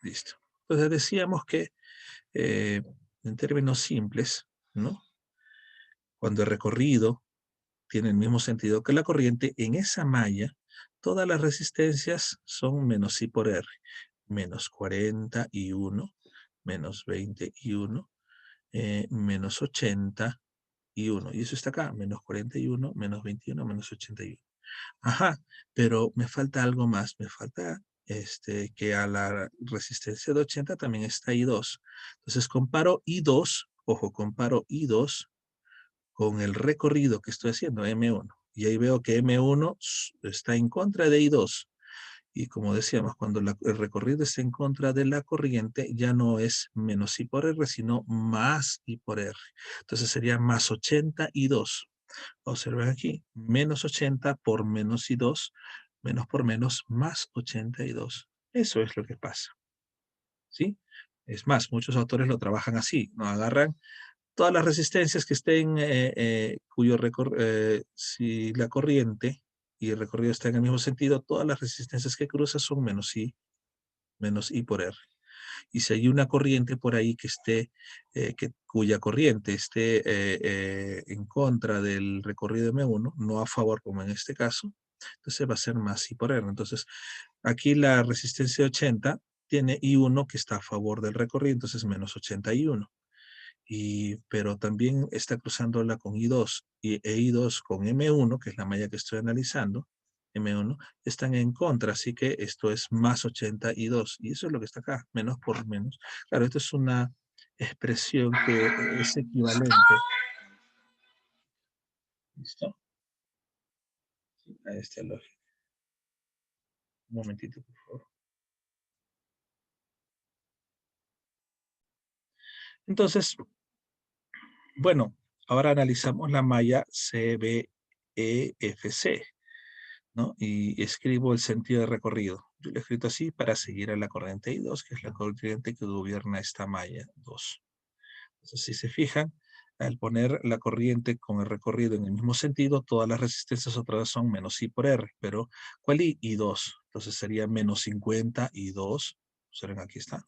Listo. Entonces decíamos que en términos simples, ¿no? Cuando el recorrido tiene el mismo sentido que la corriente, en esa malla todas las resistencias son menos I por R. Menos 41, menos 21, menos 81. Y eso está acá, menos 41, menos 21, menos 81. Ajá, pero me falta algo más. Me falta que a la resistencia de 80 también está I2. Entonces comparo I2, ojo, comparo I2 con el recorrido que estoy haciendo, M1. Y ahí veo que M1 está en contra de I2. Y como decíamos, cuando el recorrido está en contra de la corriente, ya no es menos I por R, sino más I por R. Entonces sería más 80 I2. Observen aquí, menos 80 por menos I2, menos por menos, más 82. Eso es lo que pasa, ¿sí? Es más, muchos autores lo trabajan así, ¿no? Agarran todas las resistencias que estén, si la corriente y el recorrido está en el mismo sentido, todas las resistencias que cruza son menos I por R. Y si hay una corriente por ahí que esté, cuya corriente esté en contra del recorrido M1, no a favor como en este caso, entonces va a ser más I por R. Entonces, aquí la resistencia de 80 tiene I1 que está a favor del recorrido, entonces menos 81. Pero también está cruzándola con I2 e I2 con M1, que es la malla que estoy analizando, M1, están en contra, así que esto es más 82, y eso es lo que está acá, menos por menos. Claro, esto es una expresión que es equivalente. ¿Listo? Sí, a esta lógica. Un momentito, por favor. Entonces, bueno, ahora analizamos la malla CBEFC. ¿No? Y escribo el sentido de recorrido. Yo lo he escrito así para seguir a la corriente I2, que es la corriente que gobierna esta malla 2. Entonces, si se fijan, al poner la corriente con el recorrido en el mismo sentido, todas las resistencias otra vez son menos I por R. Pero, ¿cuál I? I2. Entonces sería menos 50 I2. Observen, aquí está.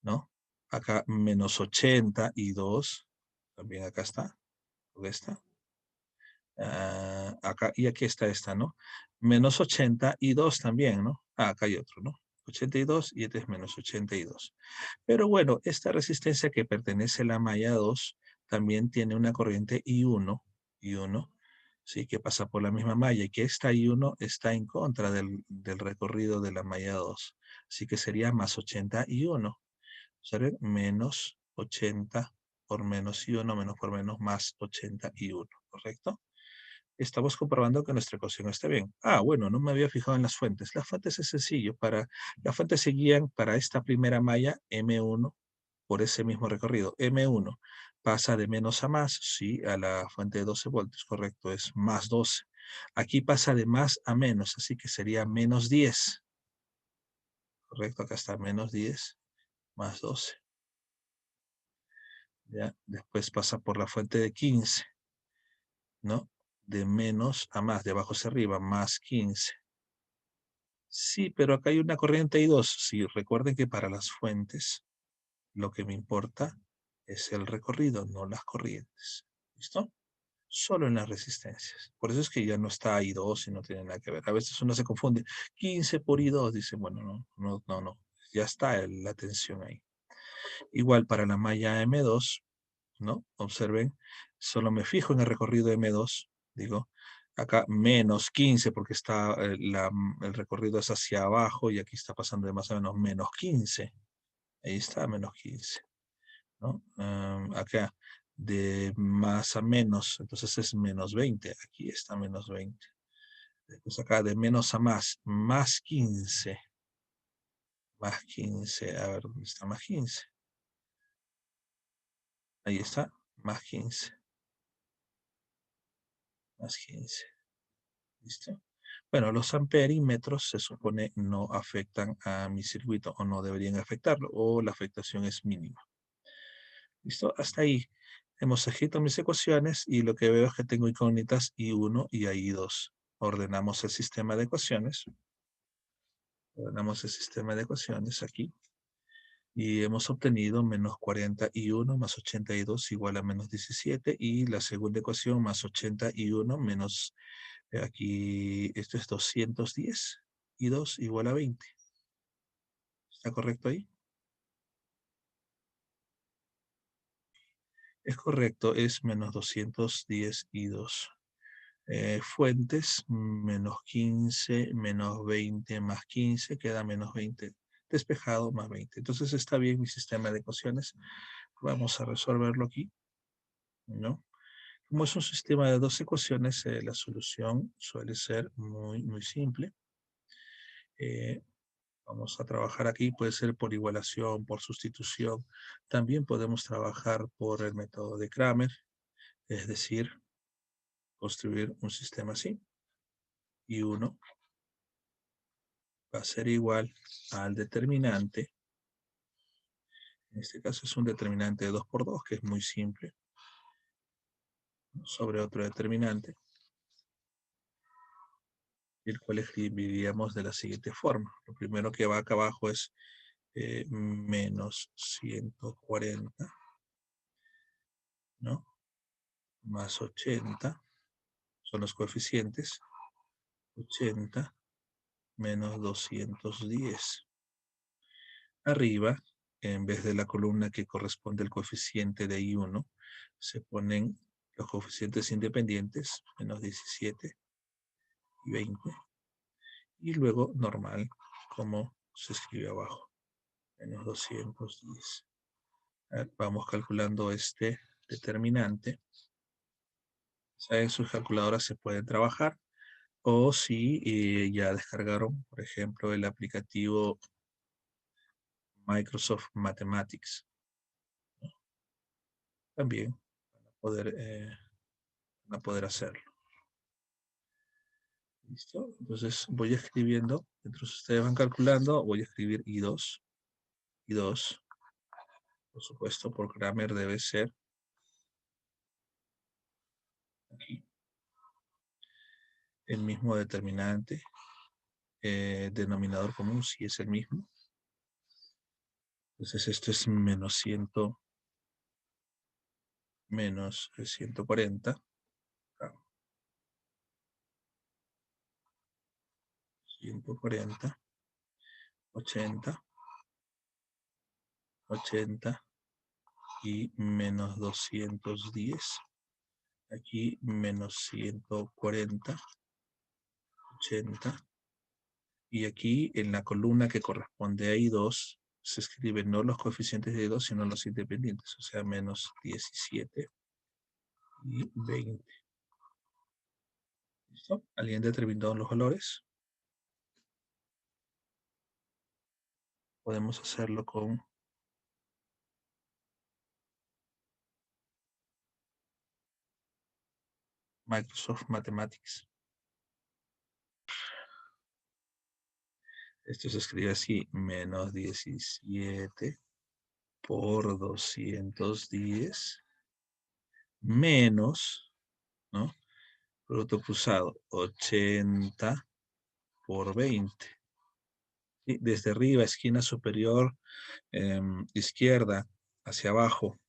¿No? Acá menos 80 I2. También acá está. ¿Dónde está? Acá, y aquí está esta, ¿no? Menos 80 y 2 también, ¿no? Acá hay otro, ¿no? 82 y este es menos 82. Pero bueno, esta resistencia que pertenece a la malla 2 también tiene una corriente I1, sí, que pasa por la misma malla y que esta I1 está en contra del recorrido de la malla 2. Así que sería más 81. ¿Saben? Menos 80 por menos I1 menos por menos más 81, ¿correcto? Estamos comprobando que nuestra ecuación está bien. Bueno, no me había fijado en las fuentes. Las fuentes es sencillo. Las fuentes se guían para esta primera malla, M1, por ese mismo recorrido. M1 pasa de menos a más, sí, a la fuente de 12 voltios, correcto, es más 12. Aquí pasa de más a menos, así que sería menos 10. Correcto, acá está menos 10 más 12. ¿Ya? Después pasa por la fuente de 15, ¿no? De menos a más, de abajo hacia arriba, más 15. Sí, pero acá hay una corriente I2. Sí, recuerden que para las fuentes lo que me importa es el recorrido, no las corrientes. ¿Listo? Solo en las resistencias. Por eso es que ya no está I2 y no tiene nada que ver. A veces uno se confunde. 15 por I2, dice, bueno, no. Ya está la tensión ahí. Igual para la malla M2, ¿no? Observen, solo me fijo en el recorrido M2, digo, acá menos 15 porque está el recorrido es hacia abajo y aquí está pasando de más o menos menos 15. Ahí está, menos 15, ¿no? Acá de más a menos, entonces es menos 20. Aquí está menos 20. Después acá de menos a más 15. Más 15, a ver, ¿dónde está más 15? Ahí está, más 15. Más 15. ¿Listo? Bueno, los amperímetros se supone no afectan a mi circuito o no deberían afectarlo o la afectación es mínima. ¿Listo? Hasta ahí. Hemos escrito mis ecuaciones y lo que veo es que tengo incógnitas I1 y I2. Ordenamos el sistema de ecuaciones. Ordenamos el sistema de ecuaciones aquí. Y hemos obtenido menos 41 más 82 igual a menos 17. Y la segunda ecuación más 81 menos, aquí, esto es 210. Y 2 igual a 20. ¿Está correcto ahí? Es correcto, es menos 210 y 2. Fuentes, menos 15, menos 20 más 15, queda menos 20. Despejado más 20. Entonces está bien mi sistema de ecuaciones. Vamos a resolverlo aquí, ¿no? Como es un sistema de dos ecuaciones, la solución suele ser muy, muy simple. Eh, Vamos a trabajar aquí, puede ser por igualación, por sustitución. También podemos trabajar por el método de Kramer, es decir, construir un sistema así. Y uno va a ser igual al determinante. En este caso es un determinante de 2 por 2, que es muy simple, sobre otro determinante, el cual escribiríamos de la siguiente forma. Lo primero que va acá abajo es menos 140, ¿no? Más 80, son los coeficientes, 80 menos 210. Arriba, en vez de la columna que corresponde al coeficiente de I1, se ponen los coeficientes independientes, menos 17 y 20. Y luego normal, como se escribe abajo, menos 210. Vamos calculando este determinante. En sus calculadoras se pueden trabajar, o si ya descargaron, por ejemplo, el aplicativo Microsoft Mathematics, también van a poder hacerlo. ¿Listo? Entonces voy escribiendo, mientras ustedes van calculando, voy a escribir I2. I2, por supuesto, por Kramer debe ser aquí el mismo determinante, denominador común, si es el mismo. Entonces esto es menos 100, menos 140, 140, 80, 80 y menos 210. Aquí menos 140, 80. Y aquí en la columna que corresponde a I2 se escriben no los coeficientes de I2, sino los independientes, o sea, menos 17 y 20. ¿Listo? ¿Alguien determinó los valores? Podemos hacerlo con Microsoft Mathematics. Esto se escribe así, menos 17 por 210 menos, ¿no? Producto cruzado, 80 por 20. ¿Sí? Desde arriba, esquina superior, izquierda, hacia abajo.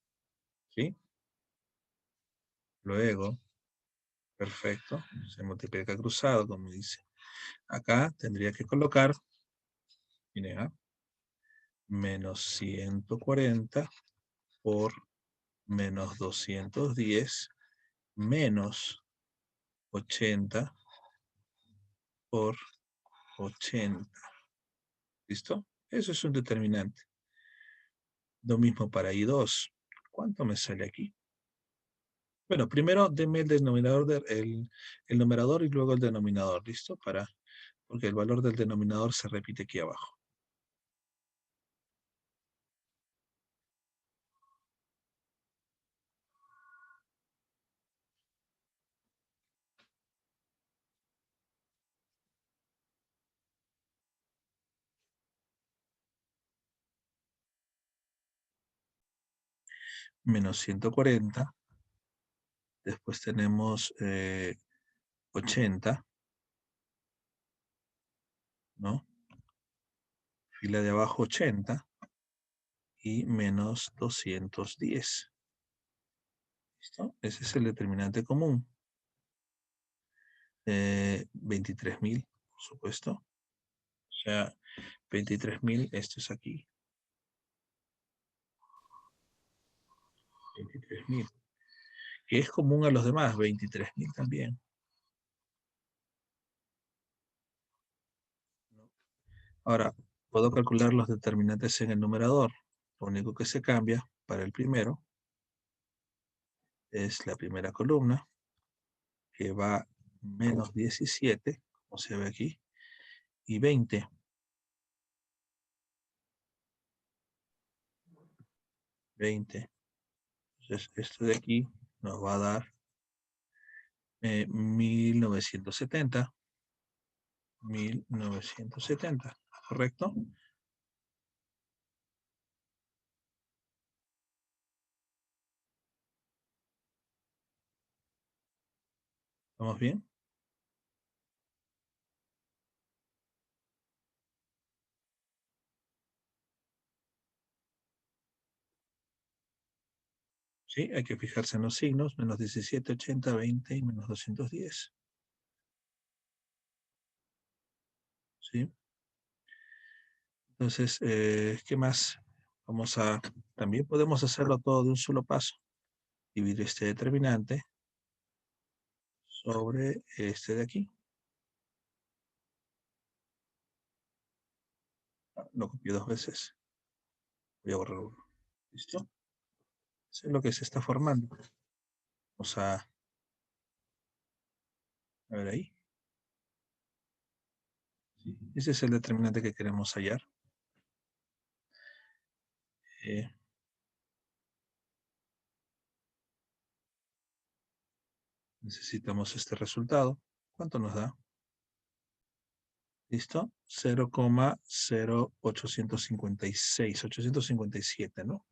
¿Sí? Luego, perfecto, se multiplica cruzado, como dice. Acá tendría que colocar, miren, menos 140 por menos 210 menos 80 por 80. ¿Listo? Eso es un determinante. Lo mismo para I2. ¿Cuánto me sale aquí? Bueno, primero deme el denominador el numerador y luego el denominador. ¿Listo? Porque el valor del denominador se repite aquí abajo. Menos 140. Después tenemos 80, ¿no? fila de abajo 80 y menos 210. ¿Listo? Ese es el determinante común. 23.000, por supuesto. O sea, 23.000, esto es aquí. 23.000. Que es común a los demás, 23.000 también. Ahora, puedo calcular los determinantes en el numerador. Lo único que se cambia para el primero es la primera columna, que va menos 17, como se ve aquí, y 20. 20. Entonces, esto de aquí nos va a dar 1970. 1970, ¿correcto? ¿Estamos bien? Sí, hay que fijarse en los signos, menos 17, 80, 20 y menos 210. ¿Sí? Entonces, ¿qué más? También podemos hacerlo todo de un solo paso. Dividir este determinante sobre este de aquí. Lo copio dos veces. Voy a borrar uno. ¿Listo? Eso es lo que se está formando. Vamos a ver ahí. ¿Sí? Ese es el determinante que queremos hallar. Eh, necesitamos este resultado. ¿Cuánto nos da? ¿Listo? 0,0856, 857, ¿no?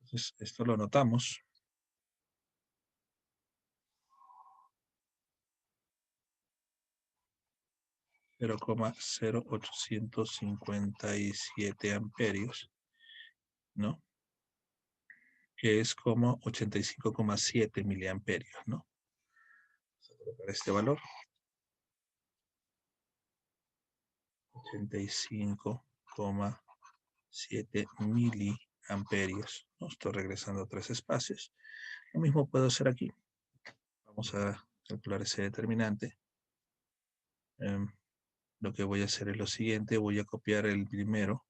Entonces, esto lo anotamos. 0,0857 amperios, ¿no? Que es como 85,7 miliamperios, ¿no? Vamos a colocar este valor. 85,7 miliamperios. ¿No? Estoy regresando a 3 espacios. Lo mismo puedo hacer aquí. Vamos a calcular ese determinante. Lo que voy a hacer es lo siguiente. Voy a copiar el primero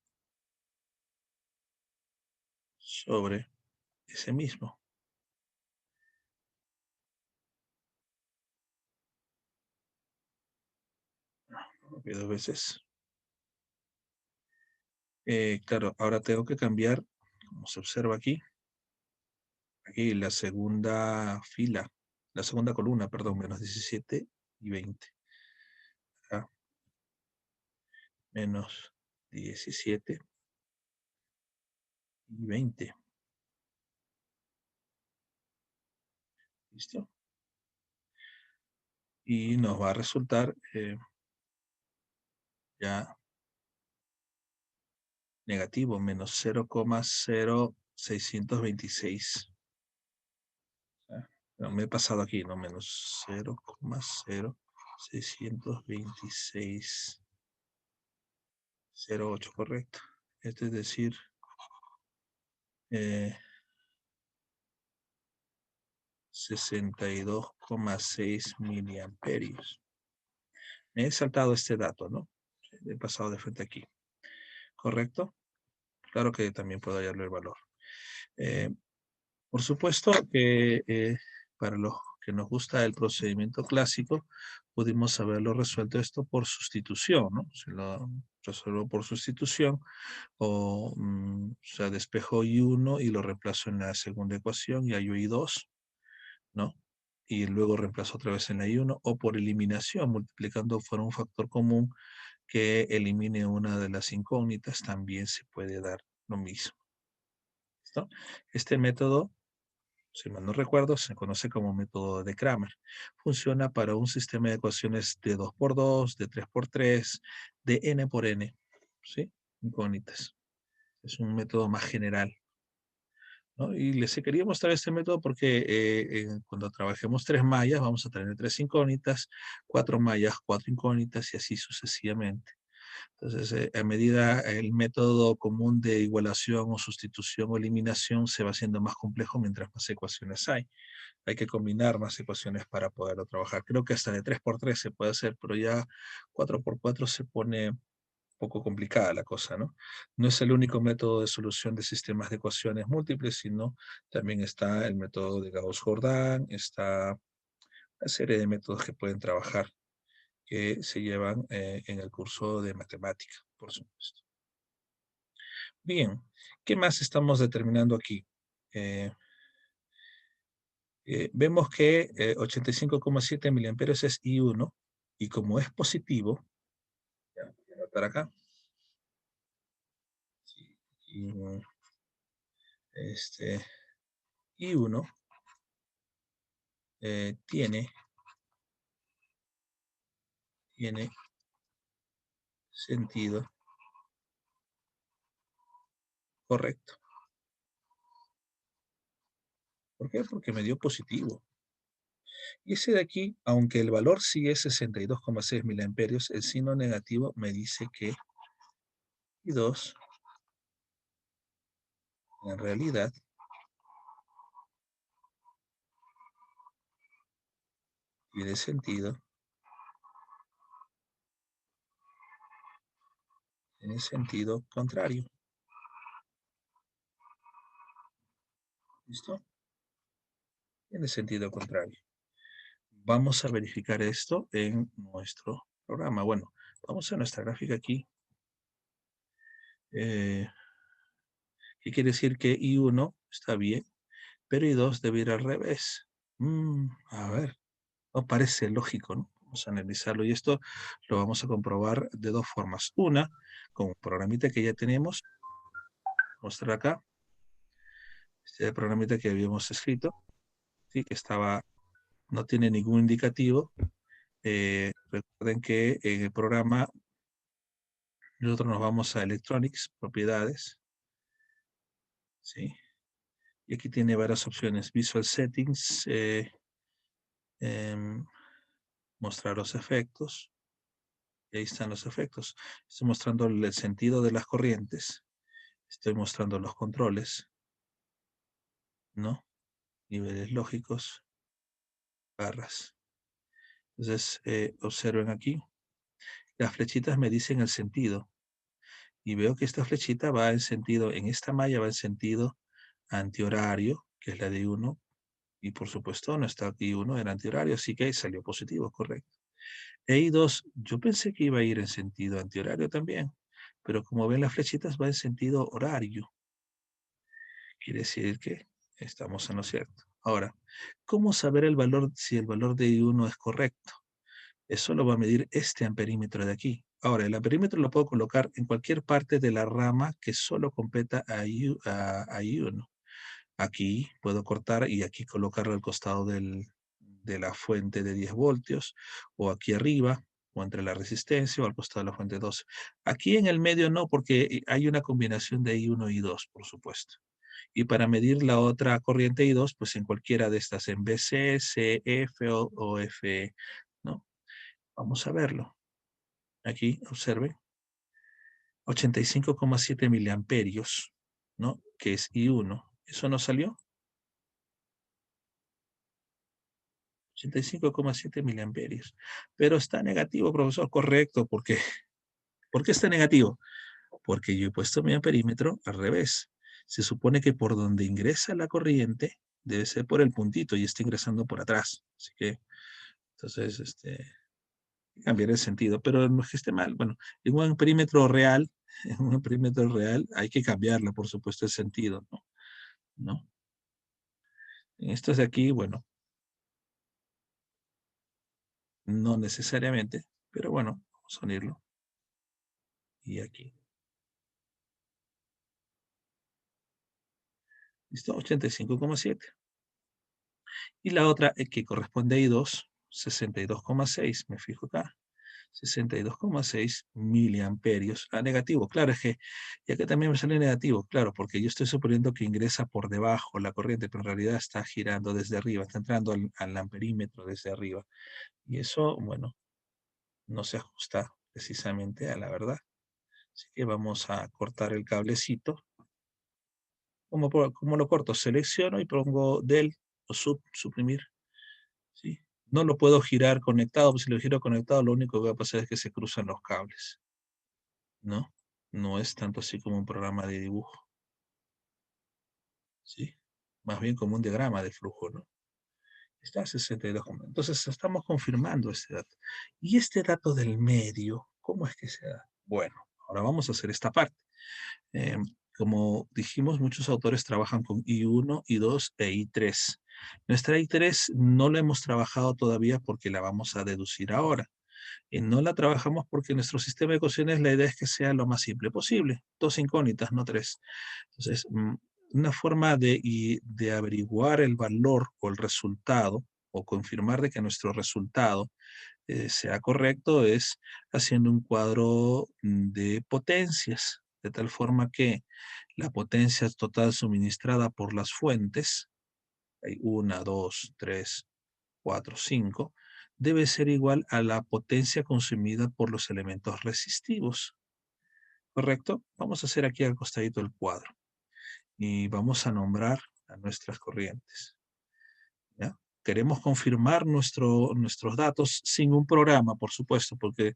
sobre ese mismo. Lo copio dos veces. Claro, ahora tengo que cambiar, como se observa aquí, la segunda fila, la segunda columna, perdón, menos 17 y 20. Acá, menos 17 y 20. ¿Listo? Y nos va a resultar ya negativo, menos 0,0626. No, me he pasado aquí, ¿no? Menos 0,0626. 0,8, correcto. Esto es decir, 62,6 miliamperios. Me he saltado este dato, ¿no? He pasado de frente aquí. ¿Correcto? Claro que también puedo hallarle el valor. Eh, por supuesto que para los que nos gusta el procedimiento clásico, pudimos haberlo resuelto esto por sustitución, ¿no? Se lo resuelvo por sustitución o sea, despejo I1 y lo reemplazo en la segunda ecuación y hallo I2, ¿no? Y luego reemplazo otra vez en la I1 o por eliminación, multiplicando por un factor común que elimine una de las incógnitas, también se puede dar lo mismo. ¿Listo? Este método, si mal no recuerdo, se conoce como método de Cramer. Funciona para un sistema de ecuaciones de 2 por 2, de 3 por 3, de n por n. ¿sí? Incógnitas. Es un método más general, ¿no? Y les quería mostrar este método porque cuando trabajemos 3 mallas vamos a tener 3 incógnitas, 4 mallas, 4 incógnitas y así sucesivamente. Entonces, a medida el método común de igualación o sustitución o eliminación se va haciendo más complejo mientras más ecuaciones hay. Hay que combinar más ecuaciones para poderlo trabajar. Creo que hasta de 3 por 3 se puede hacer, pero ya 4 por 4 se pone un poco complicada la cosa, ¿no? No es el único método de solución de sistemas de ecuaciones múltiples, sino también está el método de Gauss-Jordan, está una serie de métodos que pueden trabajar, que se llevan en el curso de matemática, por supuesto. Bien, ¿qué más estamos determinando aquí? Vemos que 85,7 miliamperios es I1, y como es positivo, ya, voy a anotar acá, sí, este, I1 tiene sentido correcto. ¿Por qué? Porque me dio positivo. Y ese de aquí, aunque el valor sí es 62,6 miliamperios, el signo negativo me dice que I2 en realidad tiene sentido contrario. ¿Listo? Tiene sentido contrario. Vamos a verificar esto en nuestro programa. Bueno, vamos a nuestra gráfica aquí. ¿Qué quiere decir? Que I1 está bien, pero I2 debe ir al revés. A ver, no parece lógico, ¿no? Vamos a analizarlo y esto lo vamos a comprobar de 2 formas. Una, con un programita que ya tenemos. Mostrar acá. Este es el programita que habíamos escrito, ¿sí? Que no tiene ningún indicativo. Recuerden que en el programa nosotros nos vamos a Electronics, Propiedades, ¿sí? Y aquí tiene varias opciones. Visual Settings, em, mostrar los efectos. Y ahí están los efectos. Estoy mostrando el sentido de las corrientes. Estoy mostrando los controles, ¿no? Niveles lógicos, barras. Entonces, observen aquí. Las flechitas me dicen el sentido. Y veo que esta flechita va en sentido, en esta malla va en sentido antihorario, que es la de 1. Y por supuesto, no está aquí 1, era antihorario, así que salió positivo, correcto. E I2, yo pensé que iba a ir en sentido antihorario también, pero como ven las flechitas va en sentido horario. Quiere decir que estamos en lo cierto. Ahora, ¿cómo saber el valor, si el valor de I1 es correcto? Eso lo va a medir este amperímetro de aquí. Ahora, el amperímetro lo puedo colocar en cualquier parte de la rama que solo completa a I1. Aquí puedo cortar y aquí colocarlo al costado de la fuente de 10 voltios, o aquí arriba, o entre la resistencia, o al costado de la fuente 12. Aquí en el medio no, porque hay una combinación de I1 y I2, por supuesto. Y para medir la otra corriente I2, pues en cualquiera de estas, en BC, CF o FE, ¿no? Vamos a verlo. Aquí, observen. 85,7 miliamperios, ¿no? Que es I1. ¿Eso no salió? 85,7 miliamperios. Pero está negativo, profesor. Correcto. ¿Por qué está negativo? Porque yo he puesto mi amperímetro al revés. Se supone que por donde ingresa la corriente debe ser por el puntito y está ingresando por atrás. Así que, entonces, cambiar el sentido. Pero no es que esté mal. Bueno, en un perímetro real, en un perímetro real hay que cambiarle, por supuesto, el sentido, ¿no? ¿No? En estos de aquí, bueno, no necesariamente, pero bueno, vamos a unirlo. Y aquí. ¿Listo? 85,7. Y la otra que corresponde a I2, 62,6. Me fijo acá. 62,6 miliamperios. Ah, negativo, claro, es que, y acá también me sale negativo, claro, porque yo estoy suponiendo que ingresa por debajo la corriente, pero en realidad está girando desde arriba, está entrando al amperímetro desde arriba. Y eso, bueno, no se ajusta precisamente a la verdad. Así que vamos a cortar el cablecito. ¿Cómo lo corto? Selecciono y pongo del o suprimir. ¿Sí? No lo puedo girar conectado, pues si lo giro conectado, lo único que va a pasar es que se cruzan los cables. ¿No? No es tanto así como un programa de dibujo. ¿Sí? Más bien como un diagrama de flujo, ¿no? Está a 62. Entonces estamos confirmando este dato. Y este dato del medio, ¿cómo es que se da? Bueno, ahora vamos a hacer esta parte. Eh, como dijimos, muchos autores trabajan con I1, I2 e I3. Nuestra I3 no la hemos trabajado todavía porque la vamos a deducir ahora. Y no la trabajamos porque nuestro sistema de ecuaciones la idea es que sea lo más simple posible. Dos incógnitas, no tres. Entonces, una forma de averiguar el valor o el resultado o confirmar de que nuestro resultado sea correcto es haciendo un cuadro de potencias, de tal forma que la potencia total suministrada por las fuentes, hay 1, 2, 3, 4, 5, debe ser igual a la potencia consumida por los elementos resistivos. ¿Correcto? Vamos a hacer aquí al costadito el cuadro y vamos a nombrar a nuestras corrientes. ¿Ya? Queremos confirmar nuestros datos sin un programa, por supuesto, porque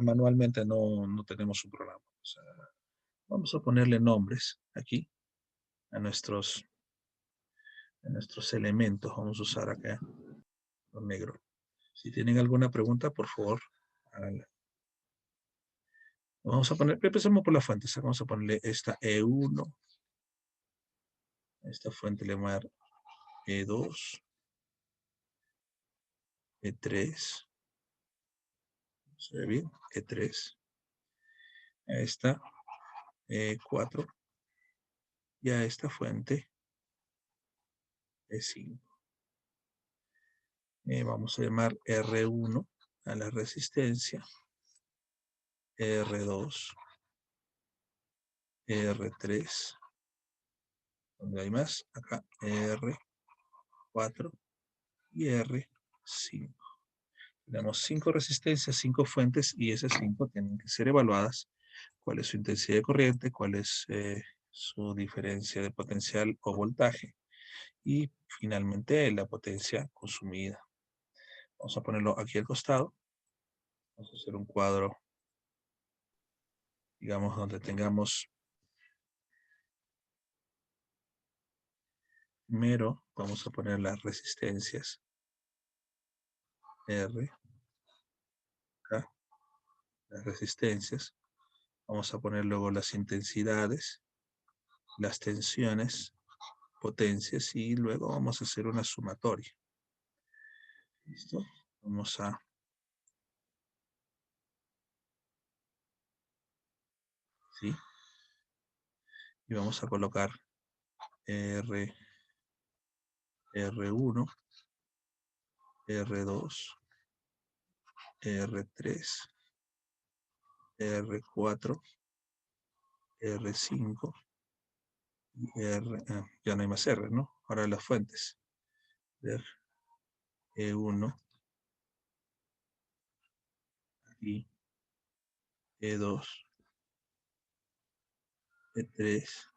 manualmente no tenemos un programa. O sea, vamos a ponerle nombres aquí a nuestros elementos. Vamos a usar acá con negro. Si tienen alguna pregunta, por favor, háganla. Vamos a poner, empecemos por las fuentes. Vamos a ponerle esta E1, a esta fuente le vamos a dar E2, E3, ¿se ve bien? E3, a esta E4 y a esta fuente E5. Vamos a llamar R1 a la resistencia, R2, R3, donde hay más, acá R4 y R5. Tenemos 5 resistencias, 5 fuentes y esas 5 tienen que ser evaluadas. ¿Cuál es su intensidad de corriente? ¿Cuál es su diferencia de potencial o voltaje? Y finalmente la potencia consumida. Vamos a ponerlo aquí al costado. Vamos a hacer un cuadro, digamos, donde tengamos primero, vamos a poner las resistencias R, acá, las resistencias. Vamos a poner luego las intensidades, las tensiones, potencias y luego vamos a hacer una sumatoria. ¿Listo? Vamos a... ¿Sí? Y vamos a colocar R, R1, R2, R3, R4, R5 y R... ya no hay más R, ¿no? Ahora las fuentes. Ver E1 y E2, E3,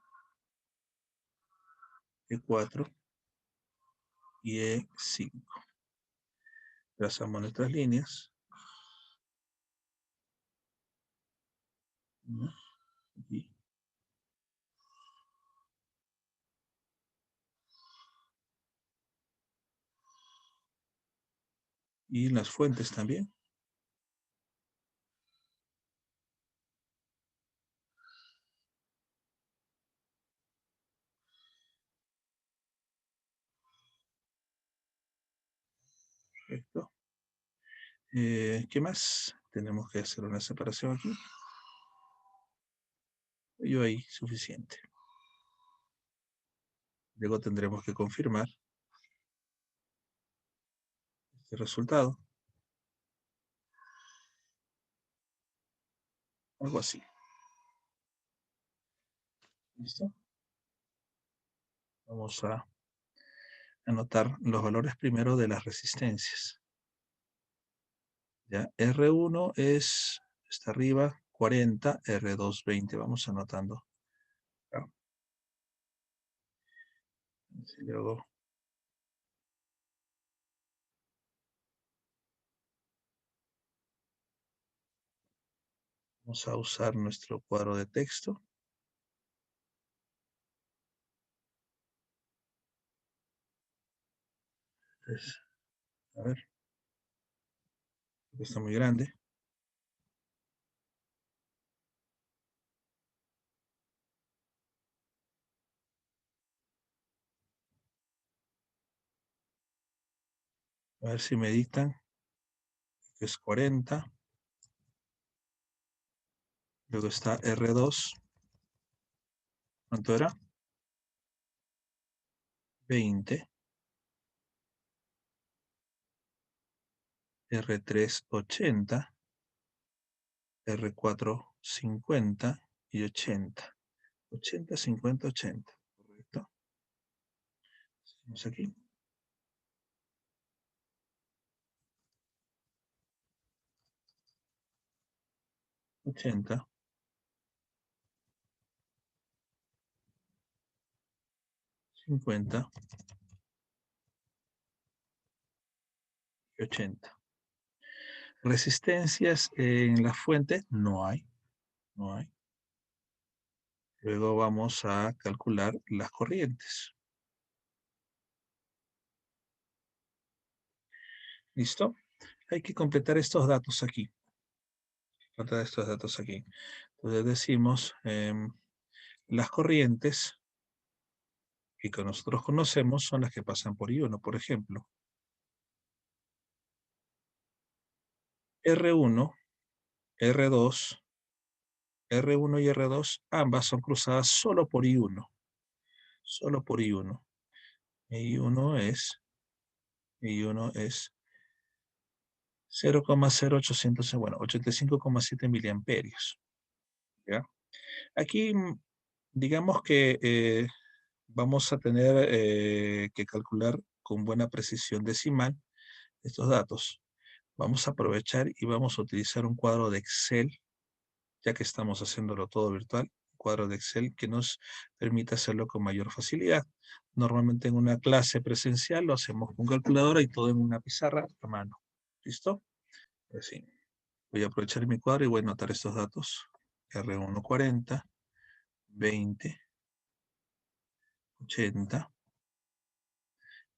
E4 y E5. Trazamos nuestras líneas. ¿No? Aquí. Y las fuentes también. Perfecto. ¿Qué más? Tenemos que hacer una separación aquí. Yo ahí, suficiente. Luego tendremos que confirmar este resultado. algo así. ¿Listo? Vamos a anotar los valores primero de las resistencias. ¿Ya? R1 está arriba, 40, R2, 20. Vamos anotando. ¿Ya? Y luego vamos a usar nuestro cuadro de texto. Entonces, a ver, está muy grande. A ver si me dictan, que es 40. Luego está R2. ¿Cuánto era? 20. R3, 80. R4, 50 y 80. 80, 50, 80. ¿Correcto? Seguimos aquí. 80, 50 y 80. Resistencias en la fuente no hay. No hay. Luego vamos a calcular las corrientes. ¿Listo? Hay que completar estos datos aquí. Entonces decimos, las corrientes que nosotros conocemos son las que pasan por I1, por ejemplo. R1, R2, R1 y R2, ambas son cruzadas solo por I1. Solo por I1. I1 es 0,0800, bueno, 85,7 miliamperios. ¿Ya? Aquí, digamos que vamos a tener que calcular con buena precisión decimal estos datos. Vamos a aprovechar y vamos a utilizar un cuadro de Excel, ya que estamos haciéndolo todo virtual, un cuadro de Excel que nos permite hacerlo con mayor facilidad. Normalmente en una clase presencial lo hacemos con calculadora y todo en una pizarra a mano. ¿Listo? Así. Voy a aprovechar mi cuadro y voy a anotar estos datos. R1 40, 20, 80,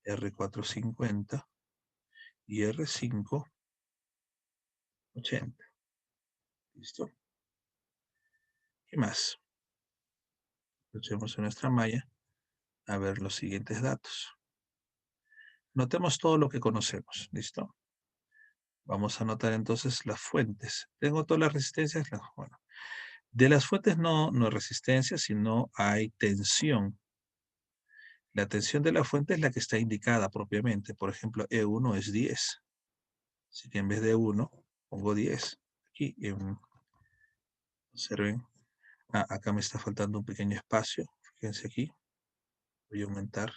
R4 50 y R5 80. ¿Listo? ¿Qué más? Aprovechemos en nuestra malla a ver los siguientes datos. Notemos todo lo que conocemos. ¿Listo? Vamos a anotar entonces las fuentes. ¿Tengo todas las resistencias? Bueno, de las fuentes no hay resistencia, sino hay tensión. La tensión de la fuente es la que está indicada propiamente. Por ejemplo, E1 es 10. Así que en vez de 1, pongo 10. Aquí, observen. Acá me está faltando un pequeño espacio. Fíjense aquí. Voy a aumentar.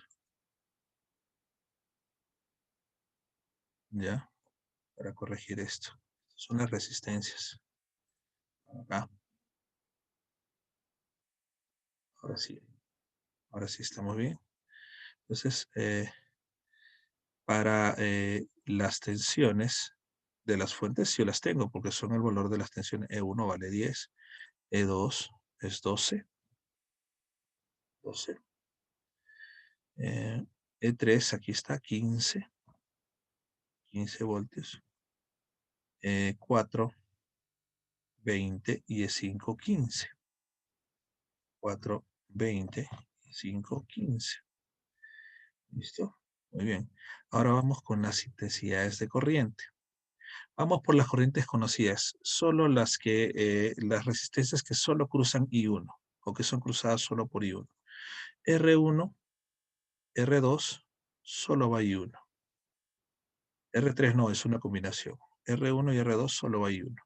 Ya, para corregir esto. Son las resistencias. Acá. Ahora sí. Ahora sí estamos bien. Entonces, para las tensiones de las fuentes, yo las tengo porque son el valor de las tensiones. E1 vale 10, E2 es 12, 12. E3 aquí está 15, 15 voltios. 4, 20 y E5, 15. 4, 20 y 5, 15. ¿Listo? Muy bien. Ahora vamos con las intensidades de corriente. Vamos por las corrientes conocidas, solo las resistencias que solo cruzan I1 o que son cruzadas solo por I1. R1, R2, solo va I1. R3 no, es una combinación. R1 y R2 solo va I1.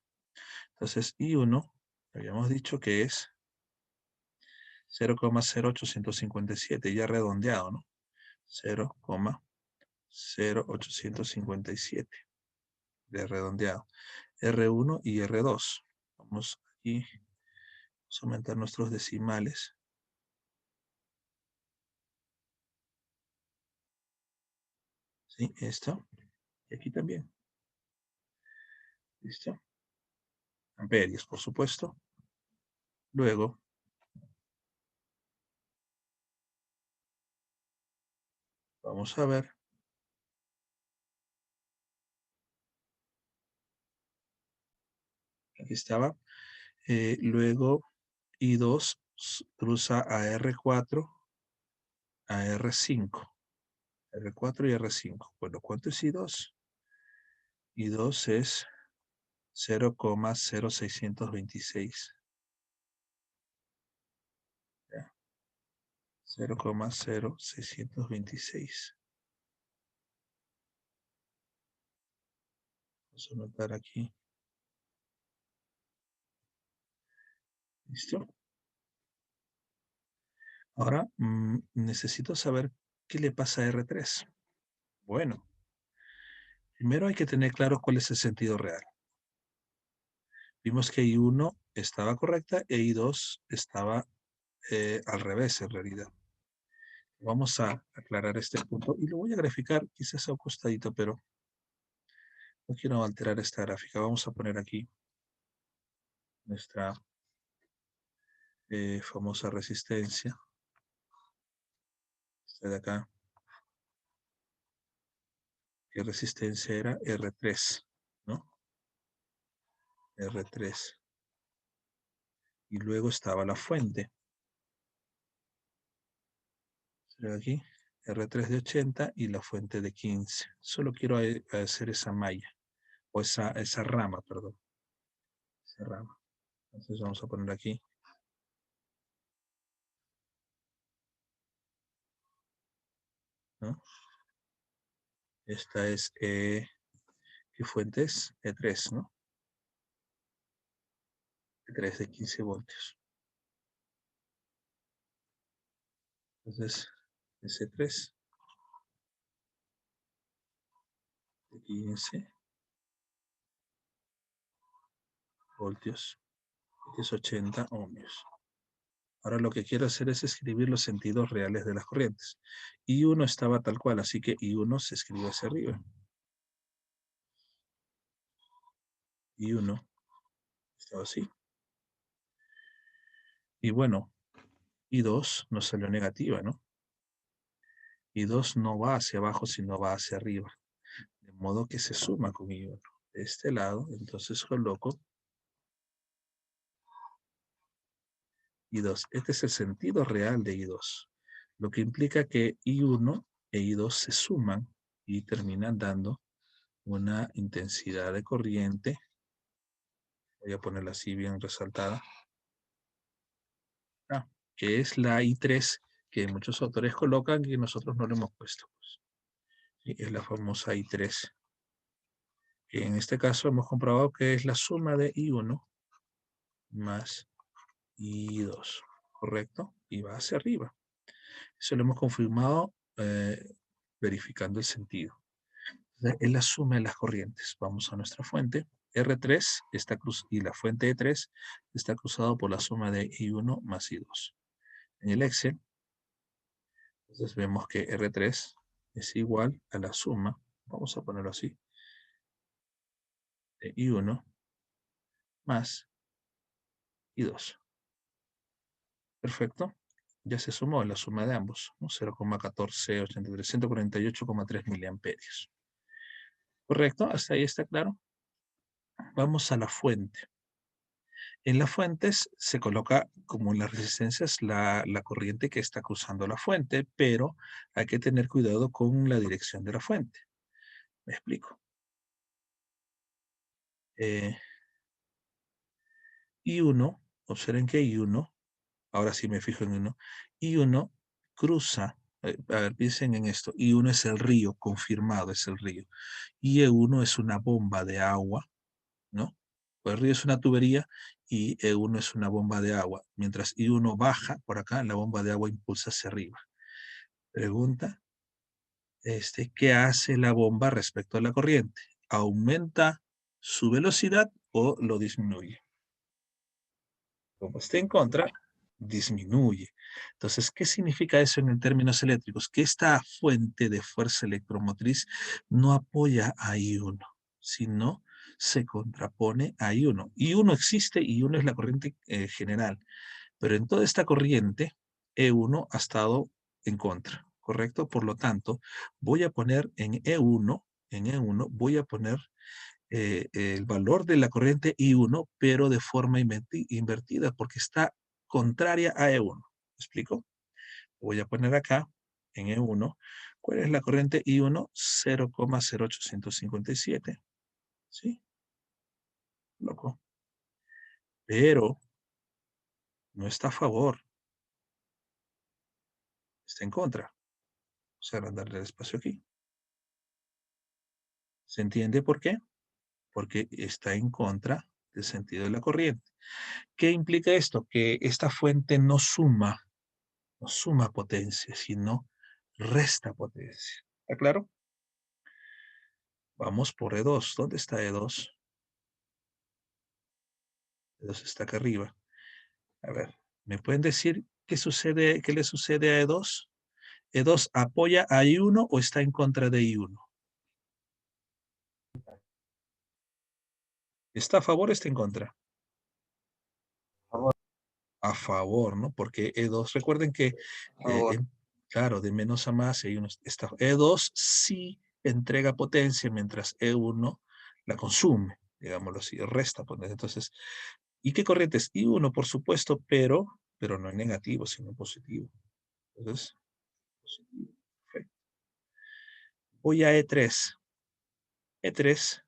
Entonces I1, Habíamos dicho que es 0,0857, ya redondeado, ¿no? 0,0857 de redondeado. R1 y R2. Vamos aquí, vamos a aumentar nuestros decimales. ¿Sí? Esto. Y aquí también. ¿Listo? Amperios, por supuesto. Luego, vamos a ver. Aquí estaba. Luego, I2 cruza a R4, a R5. R4 y R5. Bueno, ¿cuánto es I2? I2 es 0,0626. 0,0626. Vamos a anotar aquí. ¿Listo? Ahora necesito saber qué le pasa a R3. Bueno, primero hay que tener claro cuál es el sentido real. Vimos que I1 estaba correcta e I2 estaba al revés en realidad. Vamos a aclarar este punto y lo voy a graficar quizás a un costadito, pero no quiero alterar esta gráfica. Vamos a poner aquí nuestra famosa resistencia. Esta de acá. ¿Qué resistencia era? R3, ¿no? R3. Y luego estaba la fuente. ¿Será aquí? R3 de 80 y la fuente de 15. Solo quiero hacer esa malla, o esa rama, perdón. Esa rama. Entonces vamos a poner aquí. ¿No? Esta es, ¿qué fuente es? E3, ¿no? E3 de 15 voltios. Entonces, S3 de 15 voltios, que es 80 ohmios. Ahora lo que quiero hacer es escribir los sentidos reales de las corrientes. I1 estaba tal cual, así que I1 se escribe hacia arriba. I1 estaba así. Y bueno, I2 nos salió negativa, ¿no? I2 no va hacia abajo, sino va hacia arriba. De modo que se suma con I1. De este lado, entonces coloco I2. Este es el sentido real de I2. Lo que implica que I1 e I2 se suman y terminan dando una intensidad de corriente. Voy a ponerla así bien resaltada. Que es la I3 que muchos autores colocan y nosotros no le hemos puesto. Sí, es la famosa I3. Que en este caso hemos comprobado que es la suma de I1 más I2. ¿Correcto? Y va hacia arriba. Eso lo hemos confirmado verificando el sentido. Es la suma de las corrientes. Vamos a nuestra fuente. R3 está y la fuente E3 está cruzado por la suma de I1 más I2. En el Excel, entonces vemos que R3 es igual a la suma, vamos a ponerlo así, de I1 más I2. Perfecto. Ya se sumó la suma de ambos, ¿no? 0,1483, 148,3 miliamperios. ¿Correcto? ¿Hasta ahí está claro? Vamos a la fuente. En las fuentes se coloca como en las resistencias la corriente que está cruzando la fuente, pero hay que tener cuidado con la dirección de la fuente. Me explico. I1, observen que I1, ahora sí me fijo en uno, I1 cruza, a ver, piensen en esto, I1 es el río, confirmado es el río, y E1 es una bomba de agua, ¿no? Pues el río es una tubería y E1 es una bomba de agua. Mientras I1 baja por acá, la bomba de agua impulsa hacia arriba. Pregunta, ¿qué hace la bomba respecto a la corriente? ¿Aumenta su velocidad o lo disminuye? Como esté en contra, disminuye. Entonces, ¿qué significa eso en términos eléctricos? Que esta fuente de fuerza electromotriz no apoya a I1, sino se contrapone a I1. I1 existe, I1 es la corriente general, pero en toda esta corriente, E1 ha estado en contra, ¿correcto? Por lo tanto, voy a poner en E1 voy a poner el valor de la corriente I1, pero de forma invertida, porque está contraria a E1. ¿Me explico? Voy a poner acá, en E1, ¿cuál es la corriente I1? 0,0857. ¿Sí? Loco. Pero no está a favor, está en contra. O sea, darle el espacio aquí. ¿Se entiende por qué? Porque está en contra del sentido de la corriente. ¿Qué implica esto? Que esta fuente no suma potencia, sino resta potencia. ¿Está claro? Vamos por E2. ¿Dónde está E2? E2 está acá arriba. A ver, ¿me pueden decir qué le sucede a E2? ¿E2 apoya a I1 o está en contra de I1? ¿Está a favor o está en contra? Favor, A favor, ¿no? Porque E2, recuerden que, favor. claro, de menos a más, E2 sí entrega potencia, mientras E1 la consume, digámoslo así, resta potencia. Entonces, ¿y qué corriente es? I1, por supuesto, pero no es negativo, sino positivo. Entonces, positivo. Perfecto. Voy a E3. E3,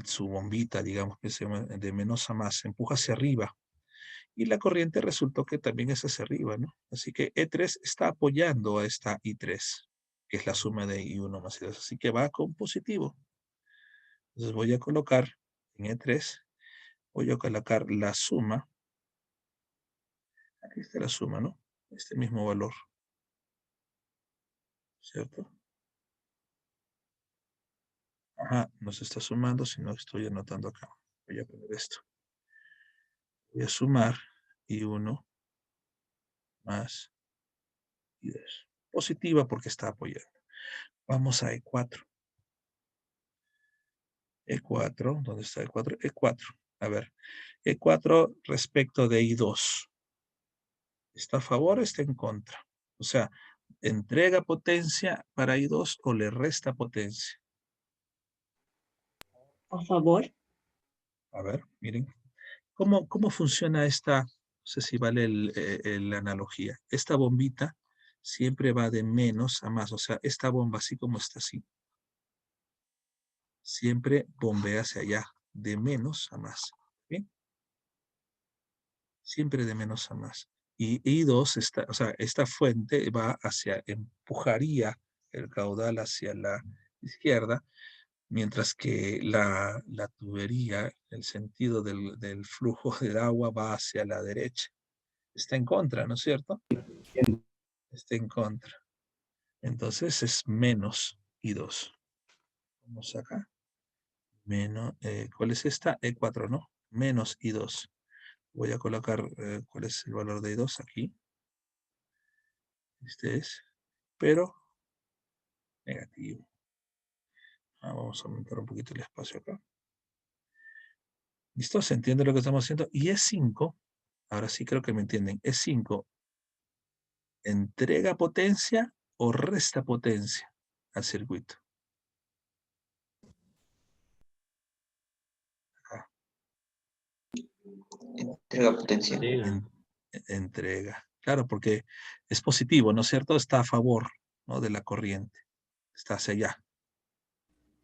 su bombita, digamos que se llama de menos a más, se empuja hacia arriba. Y la corriente resultó que también es hacia arriba, ¿no? Así que E3 está apoyando a esta I3, que es la suma de I1 más I2. Así que va con positivo. Entonces voy a colocar en E3, voy a colocar la suma. Aquí está la suma, ¿no? Este mismo valor, ¿cierto? Ajá, no se está sumando, sino que estoy anotando acá. Voy a poner esto. Voy a sumar I1 más I2. Positiva porque está apoyando. Vamos a E4. E4, ¿dónde está E4? E4. A ver, E4 respecto de I2. ¿Está a favor o está en contra? O sea, ¿entrega potencia para I2 o le resta potencia? A favor. A ver, miren. ¿Cómo funciona esta? No sé si vale la analogía. Esta bombita siempre va de menos a más. O sea, esta bomba, así como está así, siempre bombea hacia allá, de menos a más. ¿Bien? Siempre de menos a más. Y I2, o sea, esta fuente va empujaría el caudal hacia la izquierda, mientras que la tubería, el sentido del flujo del agua va hacia la derecha. Está en contra, ¿no es cierto? Está en contra. Entonces es menos I2. Vamos acá. Menos, ¿cuál es esta? E4, ¿no? Menos I2. Voy a colocar, ¿cuál es el valor de I2 aquí? Este es, pero negativo. Vamos a aumentar un poquito el espacio acá. ¿Listo? ¿Se entiende lo que estamos haciendo? Y E5, ahora sí creo que me entienden. E5, ¿entrega potencia o resta potencia al circuito? Acá. Entrega potencia. En- entrega. Claro, porque es positivo, ¿no es cierto? Está a favor, ¿no?, de la corriente. Está hacia allá,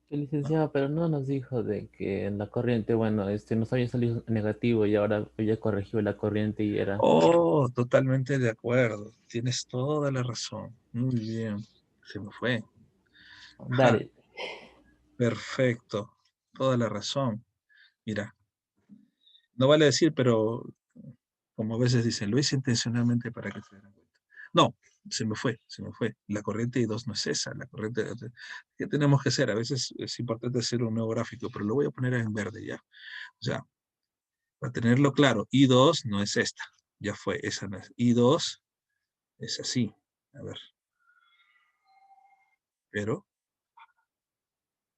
El ¿no? licenciado, pero no nos dijo de que en la corriente, bueno, nos había salido negativo y ahora había corregido la corriente y era... Oh, totalmente de acuerdo. Tienes toda la razón. Muy bien. Se me fue. Ajá, Dale, perfecto. Toda la razón. Mira, no vale decir, pero como a veces dicen, lo hice intencionalmente para que se den cuenta. No, se me fue. La corriente I2 no es esa, la corriente... ¿Qué tenemos que hacer? A veces es importante hacer un nuevo gráfico, pero lo voy a poner en verde ya. O sea, para tenerlo claro, I2 no es esta. Ya fue, esa no es. I2 es así. A ver. Pero,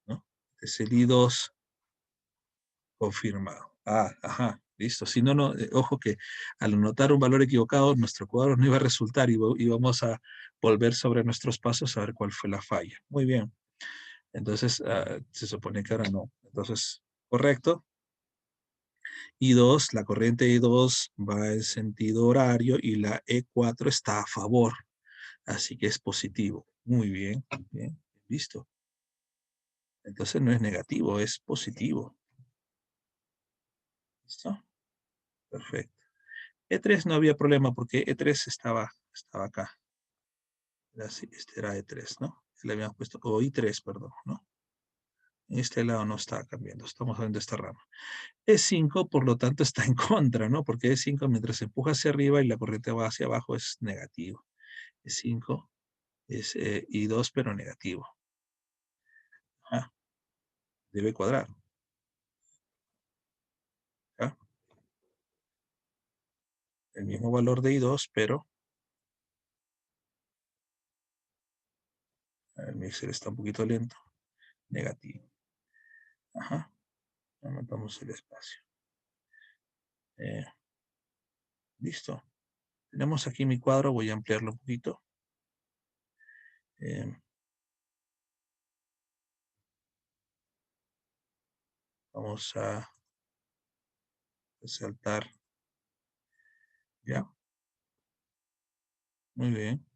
¿no? Es el I2 confirmado. Ah, ajá, listo. Si no, no, ojo que al anotar un valor equivocado, nuestro cuadro no iba a resultar y íbamos a volver sobre nuestros pasos a ver cuál fue la falla. Muy bien. Entonces, se supone que ahora no. Entonces, correcto. I2, la corriente I2 va en sentido horario y la E4 está a favor. Así que es positivo. Muy bien, bien, listo. Entonces no es negativo, es positivo. ¿Listo? Perfecto. E3 no había problema porque E3 estaba acá. Este era E3, ¿no? Le habíamos puesto, o I3, perdón, ¿no? En este lado no está cambiando, estamos viendo esta rama. E5, por lo tanto, está en contra, ¿no? Porque E5, mientras se empuja hacia arriba y la corriente va hacia abajo, es negativo. E5 es I2, pero negativo. Ah, debe cuadrar. ¿Ah? El mismo valor de I2, pero el mixer está un poquito lento. Negativo. Ajá. Anotamos el espacio. Listo. Tenemos aquí mi cuadro, voy a ampliarlo un poquito. Vamos a resaltar. ¿Ya? Muy bien.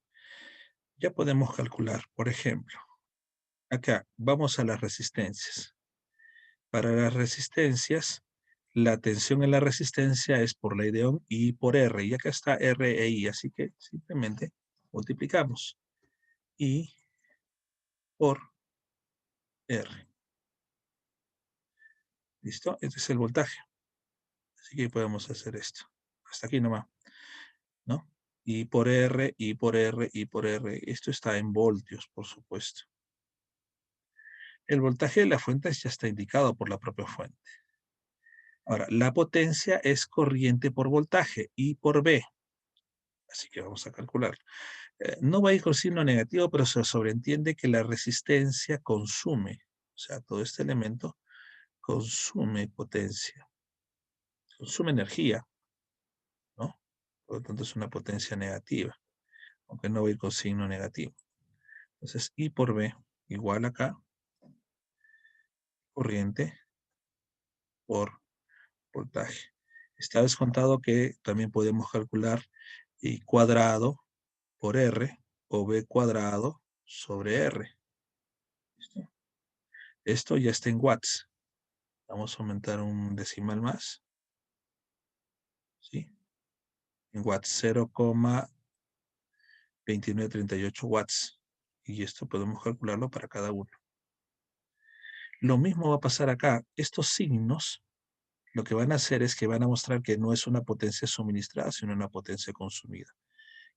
Ya podemos calcular, por ejemplo, acá vamos a las resistencias. Para las resistencias, la tensión en la resistencia es por ley de Ohm y por R. Y acá está R e I, así que simplemente multiplicamos. I por R. ¿Listo? Este es el voltaje. Así que podemos hacer esto. Hasta aquí nomás. ¿No? I por R, I por R, I por R. Esto está en voltios, por supuesto. El voltaje de la fuente ya está indicado por la propia fuente. Ahora, la potencia es corriente por voltaje, I por V. Así que vamos a calcular. No va a ir con signo negativo, pero se sobreentiende que la resistencia consume. O sea, todo este elemento consume potencia. Consume energía, ¿no? Por lo tanto, es una potencia negativa, aunque no va a ir con signo negativo. Entonces, I por V igual acá, corriente por voltaje. Está descontado que también podemos calcular I cuadrado por R o V cuadrado sobre R. ¿Listo? Esto ya está en watts. Vamos a aumentar un decimal más. ¿Sí? En watts, 0,2938 watts. Y esto podemos calcularlo para cada uno. Lo mismo va a pasar acá. Estos signos lo que van a hacer es que van a mostrar que no es una potencia suministrada, sino una potencia consumida.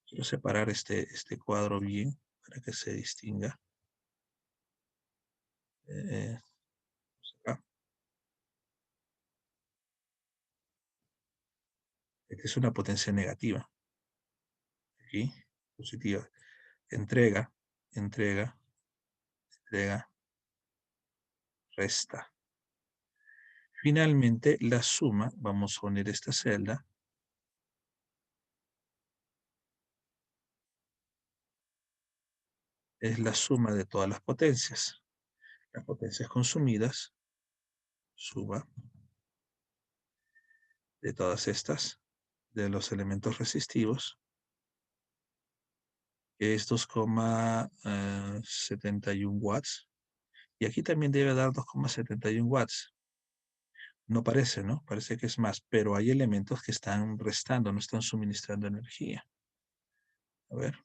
Quiero separar este cuadro bien para que se distinga. Acá. Esta es una potencia negativa. Aquí, positiva. Entrega, entrega, entrega, resta. Finalmente, la suma, vamos a unir esta celda, es la suma de todas las potencias. Las potencias consumidas, suma de todas estas, de los elementos resistivos, que es 2,71 watts. Y aquí también debe dar 2,71 watts. No parece, ¿no? Parece que es más, pero hay elementos que están restando, no están suministrando energía. A ver,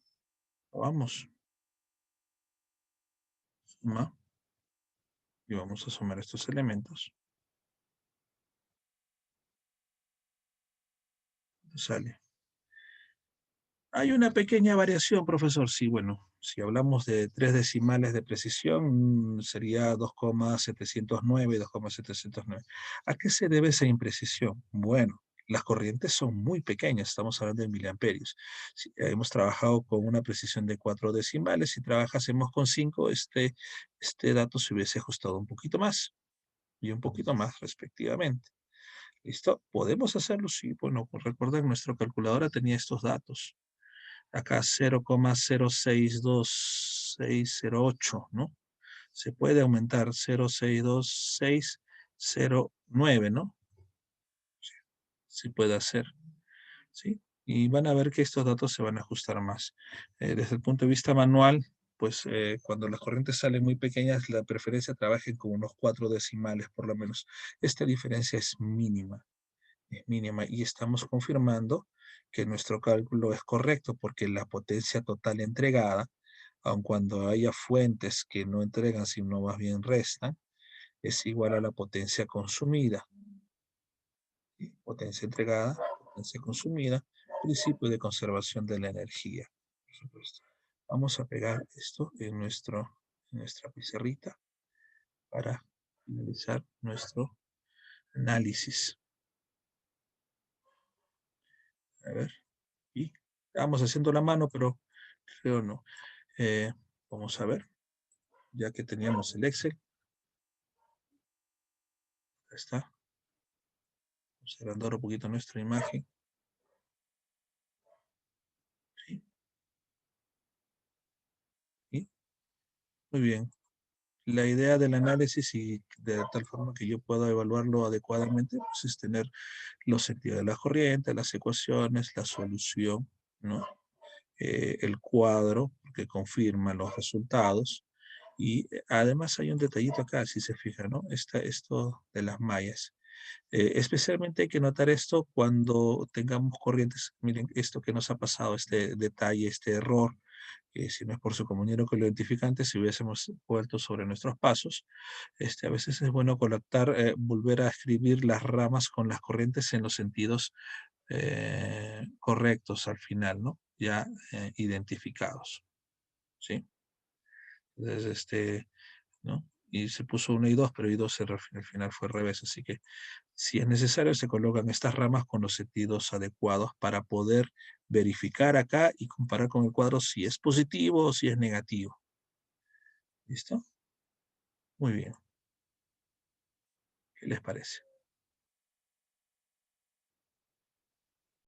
vamos. Suma. Y vamos a sumar estos elementos. Sale. Hay una pequeña variación, profesor. Sí, bueno, si hablamos de 3 decimales de precisión, sería 2,709 y 2,709. ¿A qué se debe esa imprecisión? Bueno, las corrientes son muy pequeñas, estamos hablando de miliamperios. Si hemos trabajado con una precisión de 4 decimales, si trabajásemos con 5, este dato se hubiese ajustado un poquito más y un poquito más respectivamente. ¿Listo? ¿Podemos hacerlo? Sí, bueno, recuerden, nuestra calculadora tenía estos datos. Acá 0,062608, ¿no? Se puede aumentar 0,62609, ¿no? Sí puede hacer, ¿sí? Y van a ver que estos datos se van a ajustar más. Desde el punto de vista manual, pues cuando las corrientes salen muy pequeñas, la preferencia trabajen con unos 4 decimales por lo menos. Esta diferencia es mínima y estamos confirmando que nuestro cálculo es correcto porque la potencia total entregada, aun cuando haya fuentes que no entregan sino más bien restan, es igual a la potencia consumida. ¿Sí? Potencia entregada, potencia consumida, principio de conservación de la energía, por supuesto. Vamos a pegar esto en nuestra pizarrita para finalizar nuestro análisis. A ver, y vamos haciendo la mano, pero creo no. Vamos a ver, ya que teníamos el Excel. Ahí está. Vamos a agrandar un poquito nuestra imagen. ¿Sí? ¿Sí? Muy bien. La idea del análisis y de tal forma que yo pueda evaluarlo adecuadamente, pues es tener los sentidos de la corriente, las ecuaciones, la solución, ¿no? El cuadro que confirma los resultados. Y además hay un detallito acá, si se fijan, ¿no? Esto de las mallas. Especialmente hay que notar esto cuando tengamos corrientes. Miren, esto que nos ha pasado, este detalle, este error, que si no es por su compañero que lo identifica antes, si hubiésemos vuelto sobre nuestros pasos, a veces es bueno conectar, volver a escribir las ramas con las corrientes en los sentidos correctos al final, ¿no? Ya identificados, ¿sí? Entonces, ¿no? Y se puso 1 y 2, pero I2 al final fue al revés, así que si es necesario se colocan estas ramas con los sentidos adecuados para poder verificar acá y comparar con el cuadro si es positivo o si es negativo. ¿Listo? Muy bien. ¿Qué les parece?